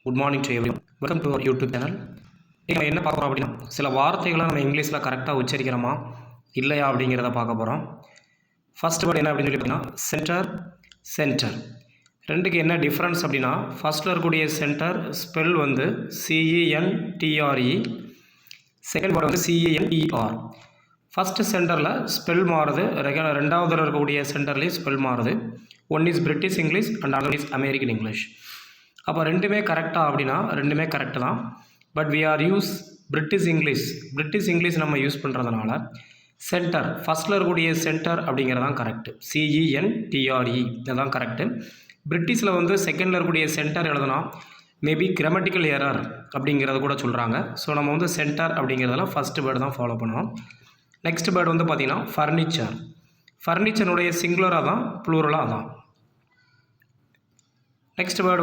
Good morning to every welcome to our YouTube channel. நம்ம என்ன பார்க்குறோம் அப்படின்னா, சில வார்த்தைகளை நம்ம இங்கிலீஷில் கரெக்டாக உச்சரிக்கிறோமா இல்லையா அப்படிங்கிறத பார்க்க போகிறோம். ஃபர்ஸ்ட் வேர்டு என்ன அப்படின்னு சொல்லி பார்த்தீங்கன்னா சென்டர். சென்டர் ரெண்டுக்கு என்ன டிஃப்ரென்ஸ் அப்படின்னா, ஃபர்ஸ்ட்டில் இருக்கக்கூடிய சென்டர் ஸ்பெல் வந்து CENTRE, செகண்ட் வேர்டு வந்து CENTER. ஃபஸ்ட்டு சென்டரில் ஸ்பெல் மாறுது, ரெண்டாவதில் இருக்கக்கூடிய சென்டர்லேயும் ஸ்பெல் மாறுது. One is British English and other is American English. அப்போ ரெண்டுமே கரெக்டாக அப்படின்னா ரெண்டுமே கரெக்டு தான். But we are use British English நம்ம யூஸ் பண்ணுறதுனால சென்டர் ஃபஸ்ட்டில் இருக்கக்கூடிய சென்டர் அப்படிங்கிறது தான் கரெக்டு. CENTRE இதுதான் கரெக்டு. பிரிட்டிஷில் வந்து செகண்டில் இருக்கக்கூடிய சென்டர் எழுதுனா மேபி கிராமட்டிக்கல் எரர் அப்படிங்கிறத கூட சொல்கிறாங்க. ஸோ நம்ம வந்து சென்டர் அப்படிங்கிறதுல ஃபஸ்ட்டு வேர்டு தான் ஃபாலோ பண்ணுவோம். நெக்ஸ்ட் வேர்டு வந்து பார்த்திங்கன்னா ஃபர்னிச்சர். ஃபர்னிச்சருடைய சிங்குலராக தான் ப்ளூரலாக தான். நெக்ஸ்ட் வேர்டு வந்து